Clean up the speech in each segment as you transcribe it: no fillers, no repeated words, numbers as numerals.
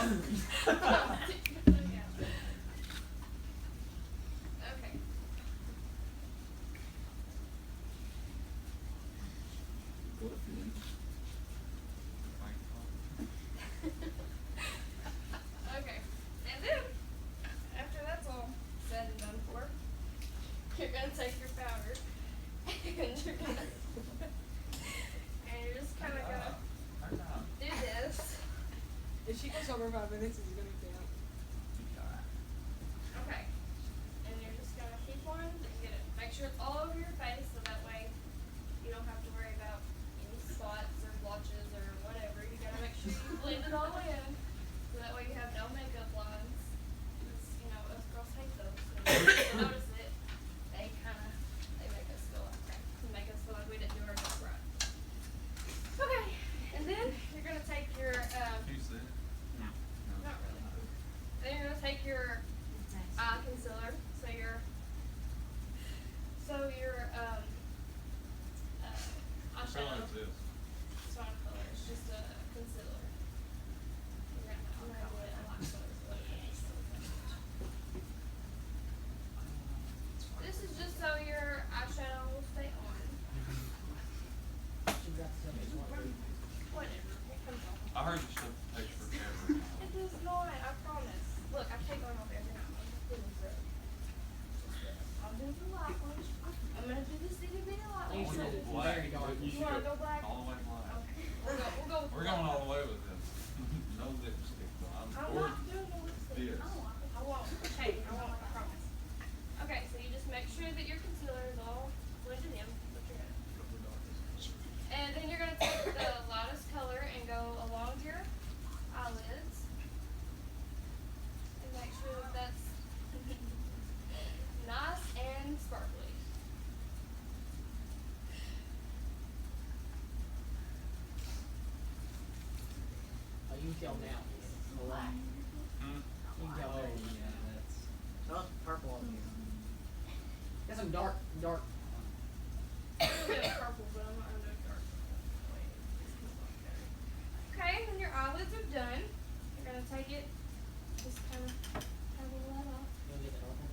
Okay. And then, after that's all said and done for, you're gonna take your powder and you're just kind of gonna do this. If she goes over 5 minutes, it's gonna count. Okay. And you're just gonna keep on and get it. Make sure it's all over your face so that way you don't have to worry about any spots or blotches or whatever. You gotta make sure you blend it all in so that way you have no makeup lines. Because, you know, us girls hate those. And if you notice it, they make us feel like we didn't do our job right. Okay. And then you're gonna take your not really. Then you're gonna take your eye concealer. So your eyeshadow. It's not a color. It's just a concealer. You're gonna call it a light color. This is just so your eyeshadow will stay on. Whatever. It comes off. I heard the stuff takes forever. It does not, I promise. Look, I take one off every night. I'll do the light one. I'm gonna do this itty bitty light I one. wanna go black. You wanna go black? All the way black. Okay. We'll go with We're black. going all the way with this. No lipstick, though. I'm Or not doing no lipstick. this. I won't. Hey, I won't, I promise. Okay, so you just make sure that your concealer is all blended in. Put your hand. And then you're gonna take the lightest color and go along your eyelids. And make sure that that's nice and sparkly. Oh, you can tell now. Black. Hmm? You can tell. Oh, yeah, that's. Oh, purple on here. Got some dark. A little bit of purple, but I'm not gonna do dark. Okay, when your eyelids are done, you're gonna take it, just kind of that off. You'll get that dark one.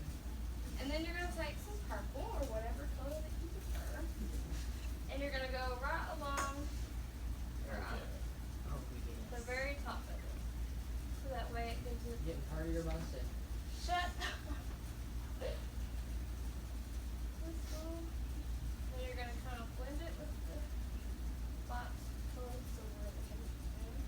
And then you're gonna take some purple or whatever color that you prefer. And you're gonna go right along your eyelid, I hope we get the it. very top of it. So that way it gives you Getting prettier by the second. shut up. This one. Then you're gonna kind of blend it with the spots close so where it can blend.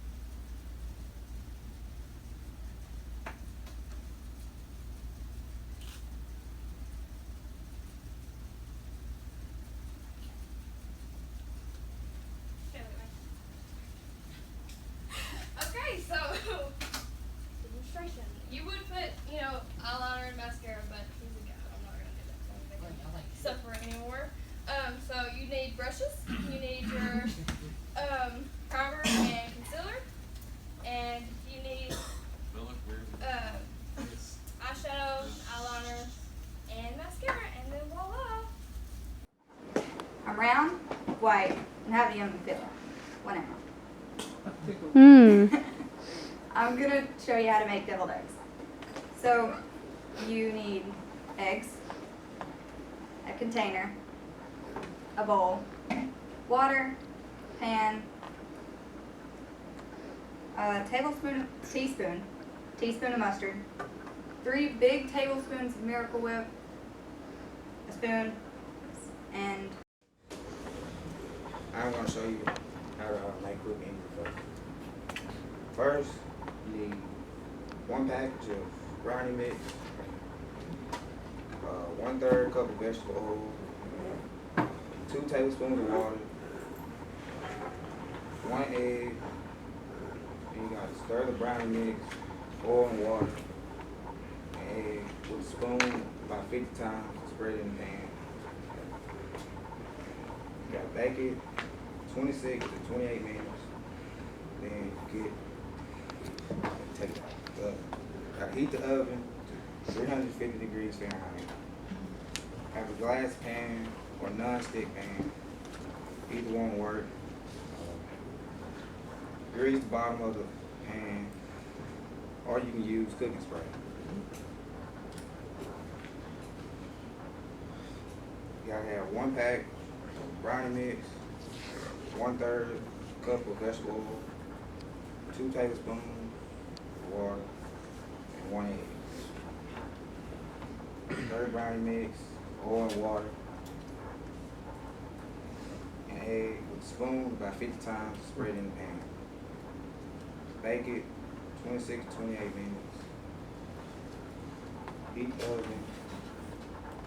Okay, so demonstration. You would put, eyeliner and mascara, but he's a guy. I'm not gonna do that. So I'm I gonna like it. suffer anymore. So you need brushes. You need your primer and concealer, and you need They look weird. eyeshadow, eyeliner, and mascara, and then voila. I'm round, white, and have a yummy filler. Whatever. I'm gonna show you how to make deviled eggs. So you need eggs, a container, a bowl, water, pan, a teaspoon of mustard, 3 big tablespoons of Miracle Whip, a spoon, and I'm going to show you how to make cooking first. You need 1 package of brownie mix, 1/3 cup of vegetable oil, 2 tablespoons of water, 1 egg. And you got to stir the brownie mix, oil and water, and egg with a spoon about 50 times. Spread it in the pan. You got to bake it 26 to 28 minutes. Then take the oven. Got to heat the oven to 350 degrees Fahrenheit. Have a glass pan or non-stick pan. Either one will work. Grease the bottom of the pan. or you can use cooking spray. You gotta have 1 pack of brownie mix, 1/3 cup of vegetable oil, 2 tablespoons of water, and 1 egg. 1/3 brownie mix, oil and water, an egg with a spoon about 50 times, spread in the pan. Bake it 26 to 28 minutes. Heat the oven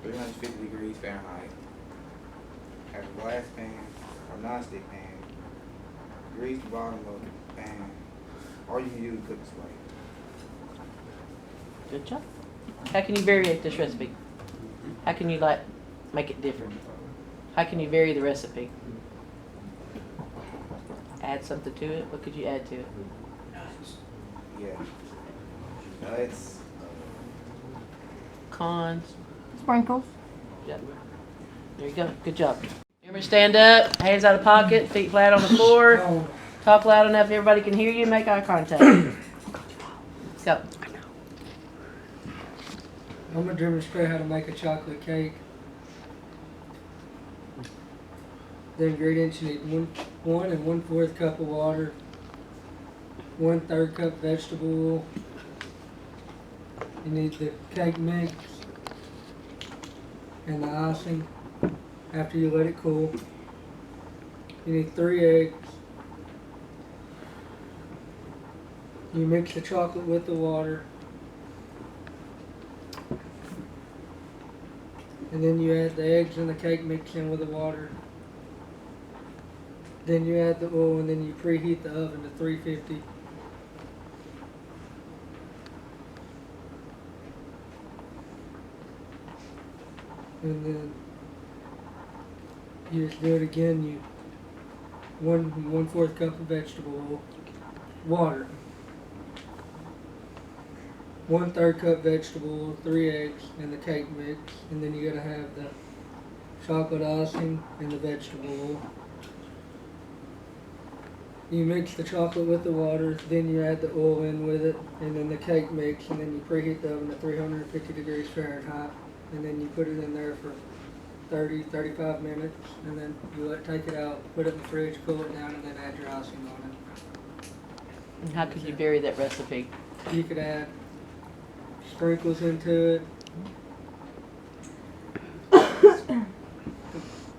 350 degrees Fahrenheit. Have a glass pan or non-stick pan. Grease the bottom of the pan, or you can use cooking spray. Good job. How can you variate this recipe? How can you like make it different? How can you vary the recipe? Add something to it? What could you add to it? Yeah. Nuts. Cons. Sprinkles. Yep. There you go. Good job. Everybody stand up, hands out of pocket, feet flat on the floor. Talk loud enough everybody can hear you. Make eye contact. Let's go. I'm gonna demonstrate how to make a chocolate cake. The ingredients: you need one and 1/4 cup of water, 1/3 cup vegetable oil. You need the cake mix and the icing after you let it cool. You need 3 eggs. You mix the chocolate with the water. And then you add the eggs and the cake mix in with the water. Then you add the oil, and then you preheat the oven to 350. And then you just do it again. You 1/4 cup of vegetable oil, water, 1/3 cup vegetable oil, 3 eggs, and the cake mix. And then you gotta have the chocolate icing and the vegetable oil. You mix the chocolate with the water, then you add the oil in with it, and then the cake mix, and then you preheat the oven to 350 degrees Fahrenheit, and then you put it in there for 30-35 minutes, and then you take it out, put it in the fridge, cool it down, and then add your icing on it. And how could you vary that recipe? You could add sprinkles into it,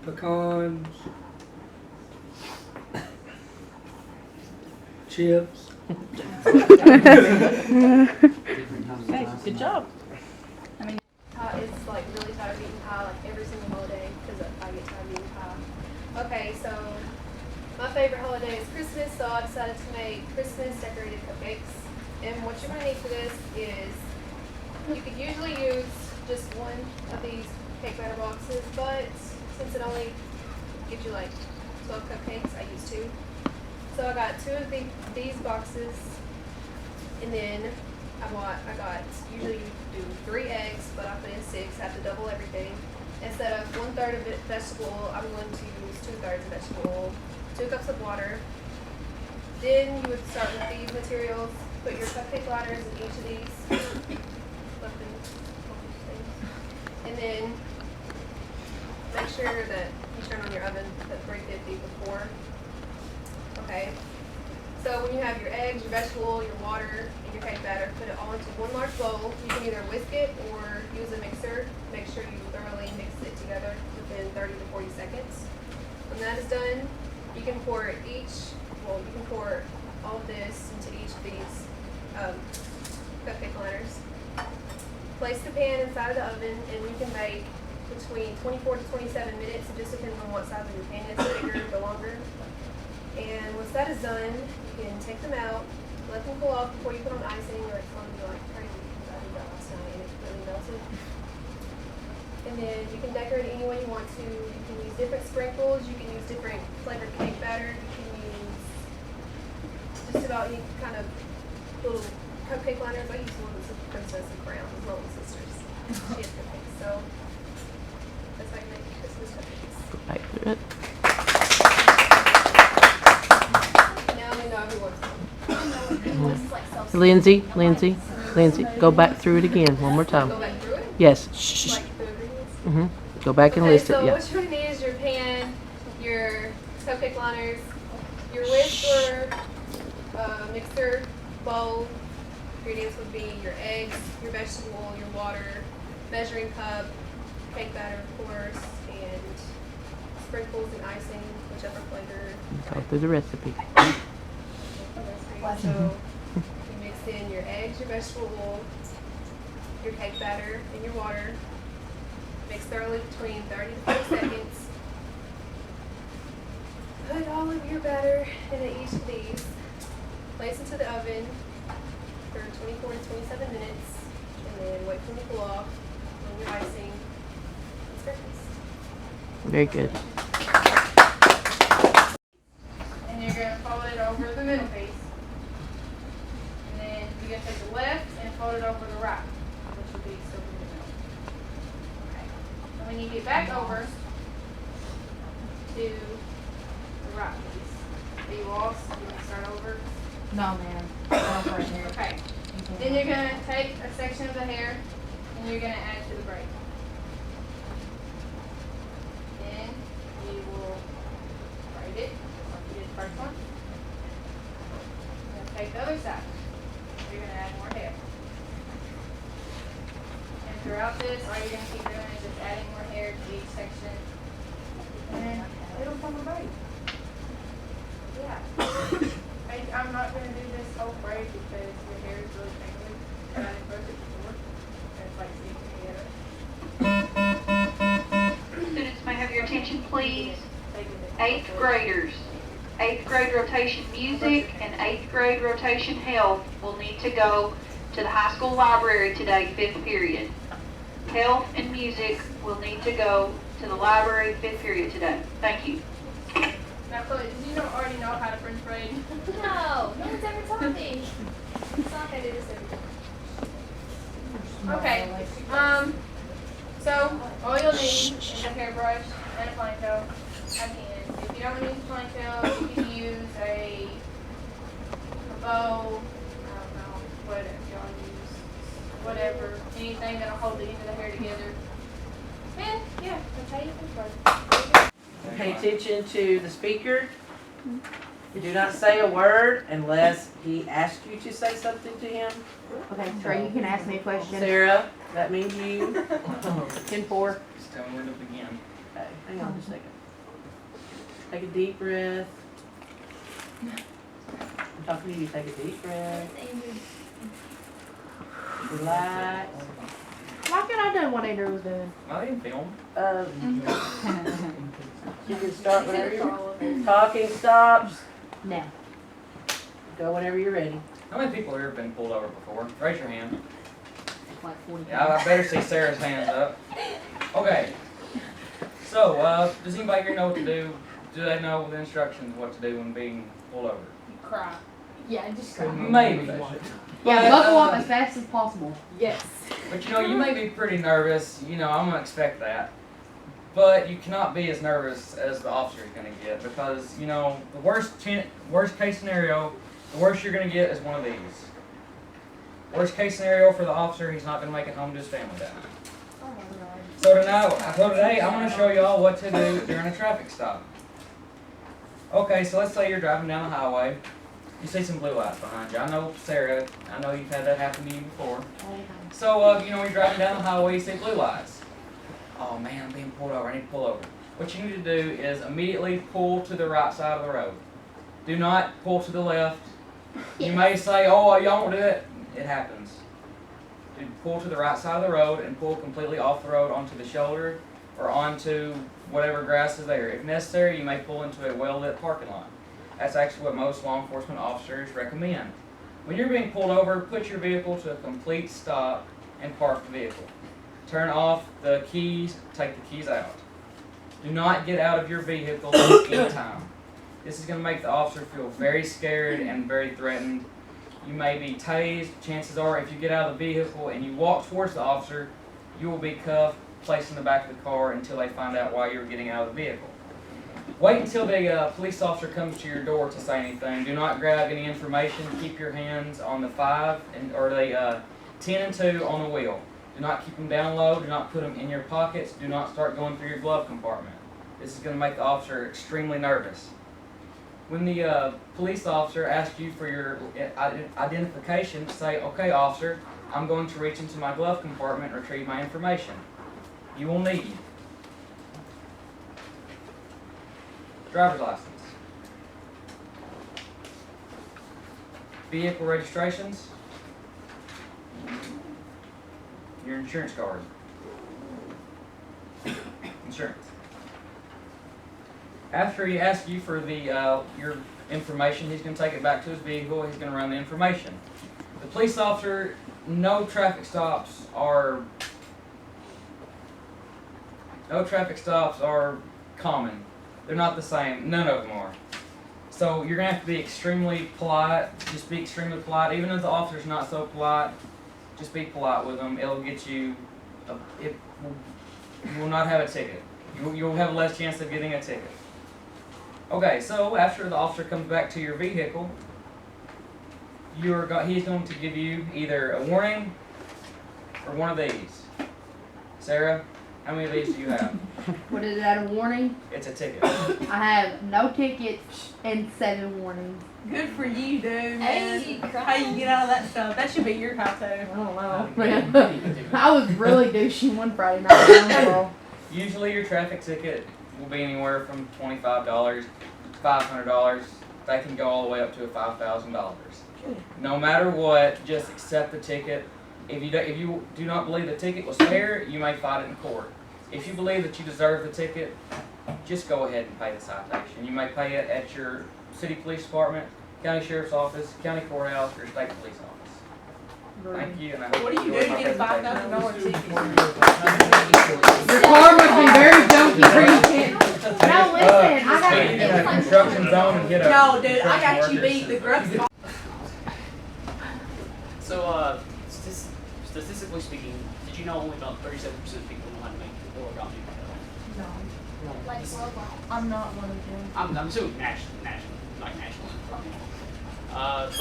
pecans, chips. Hey, good job. It's like really tired of eating pie like every single holiday because I get tired of eating pie. Okay, so my favorite holiday is Christmas, so I decided to make Christmas decorated cupcakes. And what you're going to need for this is, you could usually use just one of these cake batter boxes, but since it only gives you like 12 cupcakes, I use 2. So I got 2 of these boxes, and then I got, usually you do 3 eggs, but I put in 6, I have to double everything. Instead of 1/3 of vegetable oil, I'm going to use 2/3 of vegetable oil, 2 cups of water. Then you would start with these materials, put your cupcake ladders in each of these, and then make sure that you turn on your oven at 350 before. Okay. So when you have your eggs, your vegetable oil, your water, and your cake batter, put it all into one large bowl. You can either whisk it or use a mixer. Make sure you thoroughly mix it together within 30 to 40 seconds. When that is done, you can pour all of this into each of these cupcake liners. Place the pan inside of the oven, and you can bake between 24 to 27 minutes. It just depends on what size of your pan is, the bigger the longer. And once that is done, you can take them out, let them cool off before you put on icing, or it's going to be like crazy because I did that last night and it really melted. And then you can decorate it any way you want to. You can use different sprinkles, you can use different flavored cake batter, you can use just about any kind of little cupcake liners. I use one of the Princess and Crown, as well as sisters. She has cupcakes, so that's how you make Christmas cupcakes. Go back through it. Now we know who wants them. Who wants like self Lindsay, go back through it again one more time. Go back through it. Yes. Shh. Like the ingredients. Go back and Okay, list so it. Yeah. what you're gonna need is your pan, your cupcake liners, your whisk or mixer bowl. Ingredients would be your eggs, your vegetable oil, your water, measuring cup, cake batter, of course, and sprinkles and icing, whichever flavor. Go through the recipe. So you mix in your eggs, your vegetable oil, your cake batter, and your water. Mix thoroughly between 30 to 40 seconds. Put all of your batter into each of these. Place into the oven for 24 to 27 minutes, and then wait for them to cool off. And your icing. It's breakfast. Very good. And you're going to fold it over the middle piece. And then you're going to take the left and fold it over the right, which will be still in the middle. Okay. And when you get back over to the right piece, are you lost? You want to start over? No, ma'am. Okay. Then you're going to take a section of the hair and you're going to add to the braid. Then you will braid it like you did the first one. Then take the other side. You're going to add more hair. And throughout this, all you're going to keep doing is just adding more hair to each section. And it'll come a braid. Yeah. I'm not going to do this whole braid because your hair is really tangly. And I didn't brush it before. And it's like sticking together. Students may have your attention, please. Take it. 8th graders. 8th grade rotation music and 8th grade rotation health will need to go to the high school library today, 5th period. Health and music will need to go to the library, 5th period today. Thank you. Now, Chloe, did you already know how to French braid? No, no one's ever taught me. It's not gonna do this every time. Okay. So all you'll need is a hairbrush and a ponytail. Again, if you don't use a ponytail, you can use a bow. I don't know, whatever y'all use, whatever, anything that'll hold the end of the hair together. And yeah, that's how you French braid. Pay attention to the speaker. You do not say a word unless he asks you to say something to him. Okay, Trey, you can ask me a question. Sarah, that means you. 10-4. Just tell me when to begin. Okay, hang on just a second. Take a deep breath. I'm talking to you. Take a deep breath. Relax. Why can't I do what Andrew was doing? I didn't film. You can start whenever your talking stops. No. Go whenever you're ready. How many people here have been pulled over before? Raise your hand. Like 40. Yeah, I better see Sarah's hands up. Okay. So, does anybody here know what to do? Do they know the instructions what to do when being pulled over? Cry. Yeah, just Maybe. Yeah, buckle up as fast as possible. Yes. But you know, you may be pretty nervous. You know, I'm gonna expect that. But you cannot be as nervous as the officer is gonna get because you know the worst case scenario, the worst you're gonna get is one of these. Worst case scenario for the officer, he's not gonna make it home to his family that night. So today I'm gonna show y'all what to do during a traffic stop. Okay, so let's say you're driving down the highway. You see some blue lights behind you. I know, Sarah, I know you've had that happen to you before. So, you know, you're driving down the highway, you see blue lights. Oh man, I'm being pulled over, I need to pull over. What you need to do is immediately pull to the right side of the road. Do not pull to the left. You may say, oh, y'all won't do it. It happens. Dude, pull to the right side of the road and pull completely off the road onto the shoulder or onto whatever grass is there. If necessary, you may pull into a well-lit parking lot. That's actually what most law enforcement officers recommend. When you're being pulled over, put your vehicle to a complete stop and park the vehicle. Turn off the keys, take the keys out. Do not get out of your vehicle anytime. This is going to make the officer feel very scared and very threatened. You may be tased. Chances are if you get out of the vehicle and you walk towards the officer, you will be cuffed, placed in the back of the car until they find out why you're getting out of the vehicle. Wait until the police officer comes to your door to say anything. Do not grab any information. Keep your hands on the 5 or the 10 and 2 on the wheel. Do not keep them down low. Do not put them in your pockets. Do not start going through your glove compartment. This is going to make the officer extremely nervous. When the police officer asks you for your identification, say, "Okay, officer, I'm going to reach into my glove compartment and retrieve my information." You will need driver's license, vehicle registrations, your insurance card, insurance. After he asks you for the your information, he's going to take it back to his vehicle. He's going to run the information. The police officer, no traffic stops are common. They're not the same. None of them are. So you're going to have to be extremely polite. Just be extremely polite. Even if the officer's not so polite, just be polite with them. It'll get you, you will not have a ticket. You'll have less chance of getting a ticket. Okay, so after the officer comes back to your vehicle, he's going to give you either a warning or one of these. Sarah, how many of these do you have? What is that, a warning? It's a ticket. I have no tickets and 7 warnings. Good for you, dude. Hey, Man. How you get out of that stuff? That should be your tattoo. I don't know, man. I was really douchey one Friday night. Usually your traffic ticket will be anywhere from $25, $500. They can go all the way up to $5,000. No matter what, just accept the ticket. If you do not believe the ticket was fair, you may fight it in court. If you believe that you deserve the ticket, just go ahead and pay the citation. You may pay it at your city police department, county sheriff's office, county courthouse, or state police office. Thank you, and I hope What do you do to get a $5,000 ticket? Your car must be very junky for you can't. No, listen, I got Stay in a construction zone and get a No, dude, I got construction you worker. beat. The grub's So, statistically speaking, did you know only about 37% of people know how to make origami? Like worldwide. I'm not one of them. I'm assuming national, probably.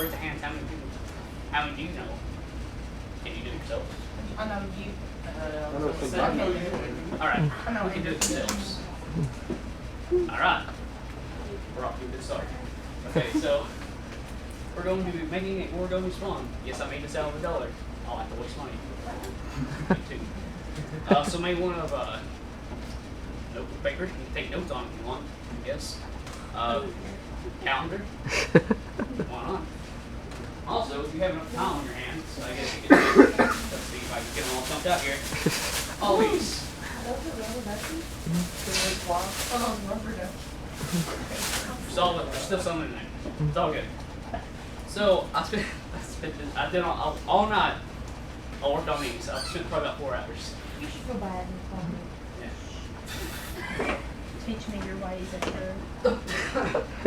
Raise the hands, how many do you know? Can you do it yourself? I know you. Alright, I know we can do it yourselves. Alright. We're off to a good start. Okay, so we're going to be making an origami swan. Yes, I made this out of $1. I like to waste money. Me too. So maybe one of notebook paper. You can take notes on if you want, I guess. Calendar. Why not? Also, if you have enough time on your hands, I guess you can. Let's see if I can get them all pumped out here. Always. There's still some in there. It's all good. So I did all night. I worked on these. I spent probably about 4 hours. You should feel bad. Yeah. Teach me your ways at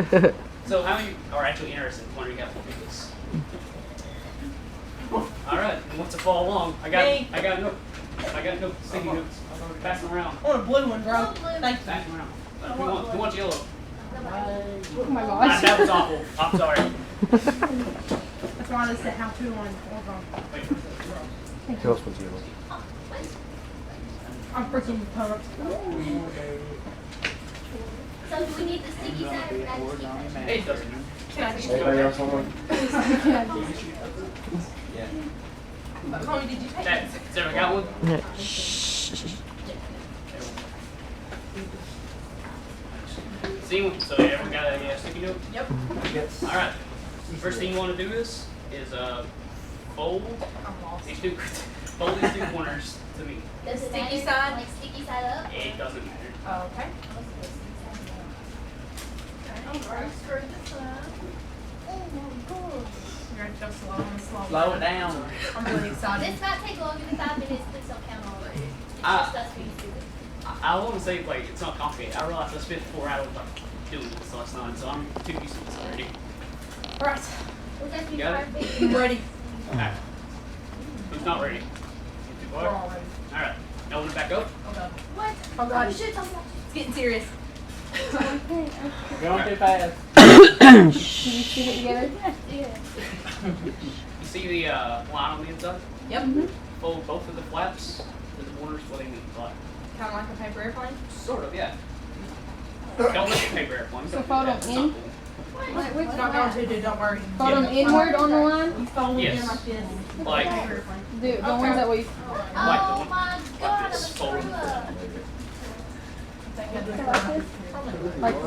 her. So how many are actually interested in learning how to do this? All right. Who wants to follow along? I got no sticky notes. Pass them around. I want a blue one, bro. Thank you. Pass them around. Who wants yellow? Oh my gosh. That was awful. I'm sorry. That's why they said how to on. Wait. Who else wants yellow? I'm freaking pumped. So do we need the sticky side or can I just keep that? It doesn't. Can I just Anybody else want one? Chloe, did you take That, it? has everyone got one? See one? So everyone got a sticky note? Yep. All right. The first thing you want to do is fold I'm lost. these two corners to me. Does it Sticky matter? side? Like sticky side up? It doesn't matter. Oh, okay. I'm gross for this one. Oh my god. You're gonna go slow and slow. Slow it down. I'm really excited. This might take longer than 5 minutes, please don't count on it. It's Ah. just us being stupid. I want to say like it's not complicated. I realized I spent 4 hours doing this last night, so I'm too used to this already. Alright. Was that too Got far? it? I'm ready. Alright. Who's not ready? You too We're far? all ready. Alright. Now open it back up. Oh god. What? Oh god. Oh shit, I'm not. It's getting serious. Going too fast. Can you stick it together? You see the line on the inside? Yep. Fold both of the flaps to the corners what they need. Like, Kind of like a paper airplane. sort of, yeah. Don't look at paper airplanes. So Don't do fold that. them It's in? not cool. It's not going to, dude. Don't worry. Fold them inward on the line? You fold it in Yes. like this. Like, Paper airplane. The ones that we. like the Oh one, my like god, this. I'm a Fold. screw up.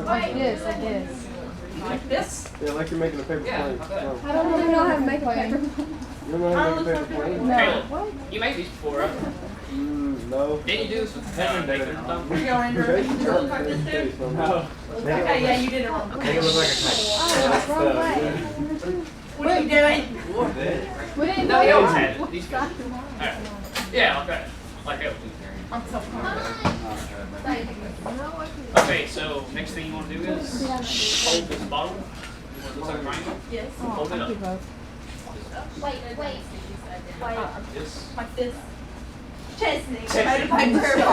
Like this, like this. Like this? Yeah, like you're making a paper Yeah, plane. like that. No. I don't even know how to make a paper. You don't know how to make a paper plane? Caleb, you made these before, right? No. Didn't you do this with Nathan or something? You go, Andrew. Okay. Did you look like this, dude? No. Okay, yeah, you did it wrong. Make it look like a kite. Oh, wrong way. What are you doing? We didn't No, do you always it. had it. These guys. Alright. Yeah, like that. Like that. I'm so sorry. Okay, so next thing you want to do is hold this bottle. It looks like a triangle. Yes. Hold it up. Wait. This. Like this. Chesney. Chesney. Made a paper airplane.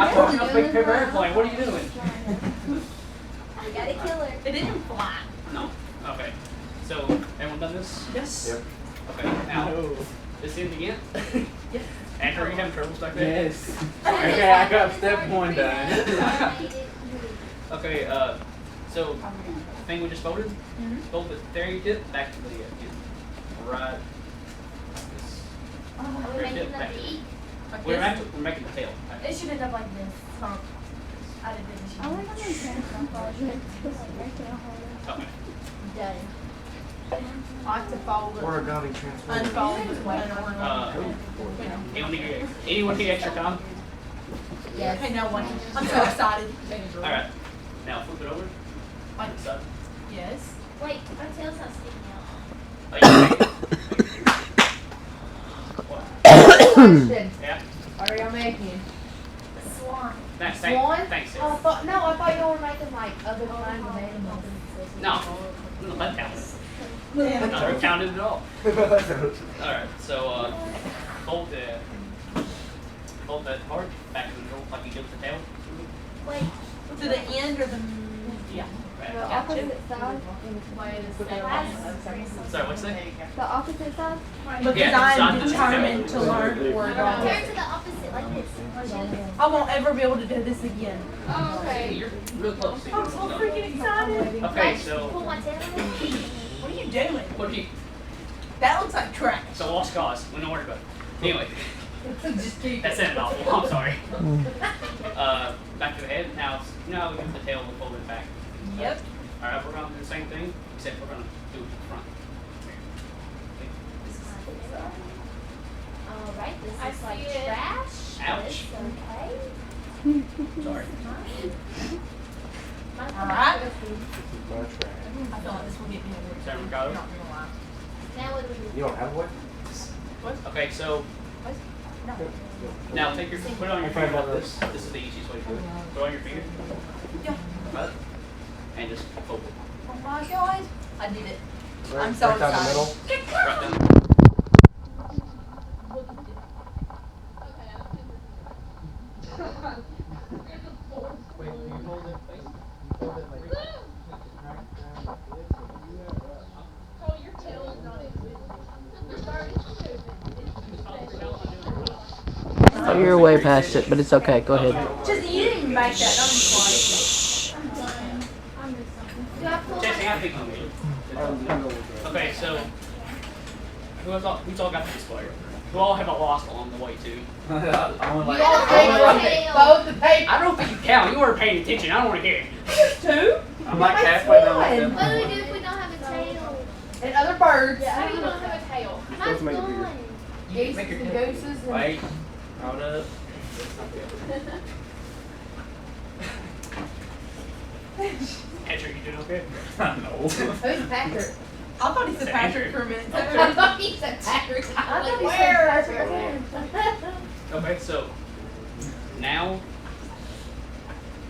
I told you not to make a paper airplane. What are you doing? We gotta kill her. It didn't fly. No. Okay. So, everyone done this? Yes. Yep. Okay, now, this end again? Yes. Andrew, are you having troubles back there? Yes. Okay, I got step one done. Okay, so, thing we just folded, fold the very tip back to the end. Right. This. Are we Very making tip them back. Like to eat? We're, this? actually, we're making the tail. It should end up like this. I didn't Okay. Done. I like to fold it. Or a godly transformer. Unfold it. Anyone need extra time? Yes. Okay, no one. I'm so excited. Alright. Now flip it over. Like, This side. yes. Wait, my tail's not sticking out. Oh, you can make it. What? Question. Yeah? What are y'all making? Swan. Thanks, Swan? thanks. Oh, I thought y'all were making like other kinds of animals. No, that counts. Not counted at all. Alright, so fold that part back in the middle like you did with the tail. Wait. To the end or the. Yeah. The Right. opposite side? Sorry, what's that? The opposite side? Because Yeah, I am it's determined to learn word Turn all. to the opposite like this. I won't ever be able to do this again. Oh, Hey, you're real close. I'm so freaking excited. Okay, Pull so my tail out. What are you doing? what do you? That looks like trash. So lost cause. We don't worry about it. Anyway, Just keep that's it. Awful. I'm sorry. Back to the head. Now, you know how we do the tail? We fold it back. Yep. All right, we're gonna do the same thing, except we're gonna do it in front. Alright, this I is like see it. trash. Ouch. It's okay. Sorry. Alright. This is my trash. I feel like this will get me over. Sorry, Ricardo. Not gonna lie. Now what do we do? You don't have one? Okay, so No. now take your put it on your finger like this. This is the easiest way to do it. Put it on your finger. Yeah. Right? And just fold it. Oh my god. I did it. Right, I'm so right down the excited. middle. Right down. Wait, do you hold it face? Hold it like Oh, you're way past it, but it's okay. Go ahead. Just you didn't even make that. Don't be quiet. Jesse, I think you made it. Okay, so who's all got the display? We all have a loss along the way too. Both the paper. I don't think you count. You weren't paying attention. I don't want to hear it. Two. I'm like halfway down with them. What do we do if we don't have a tail? And other birds. How do you not have a tail? Mine's make it bigger. gone. Geese Make your and tail. gooses and. Wait. Hold up. Andrew, you doing okay? No. Who's Patrick? I thought he said Patrick for a minute. I thought he said Patrick. I thought he said Patrick. Okay, so now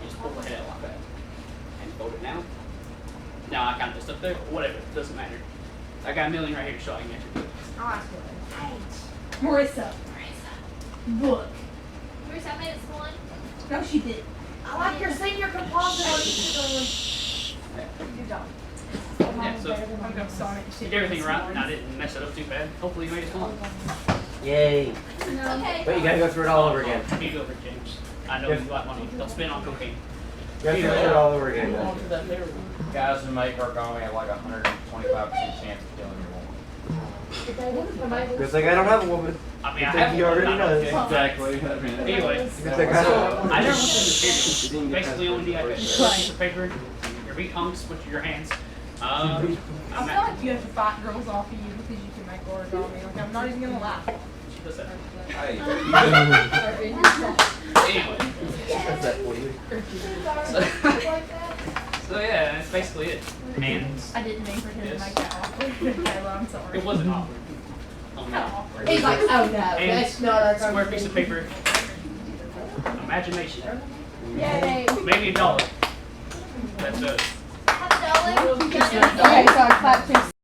just pull the head out like that and fold it now. Now I kind of just up there, whatever, it doesn't matter. I got a million right here, so I can answer it. I'll ask you Marissa. Look. Where's that made it swan? No, she did. I like your senior composite on Instagram. Good job. Yeah, so I'm going Sonic. you did everything right, and I didn't mess it up too bad. Hopefully you made it fun. Yay. Okay. But you gotta go through it all over again. Here you go, Rick James. I know you like money. Don't spend on cocaine. You gotta go through it all over again. Guys who make origami have like 125% chance of killing your woman. Just like I don't have a woman. I mean, I You think have he already one, knows. okay. Exactly. I mean, Anyway, It's like I so don't. I never went through the paper. Basically, only need like a piece of paper, your meat hunks with your hands. I feel like you have to fight girls off of you because you can make origami. Like, I'm not even gonna lie. She does that. Hey. Anyway, That's that for you. so yeah, that's basically it. And I didn't mean for him Yes. to make that awkward. Kayla, I'm sorry. it wasn't awkward. Oh, no. awkward. He's like, oh no, And that's not our square piece of paper. Imagination. Yay. Maybe $1. That's it. Have a dollar. Okay, so I clapped too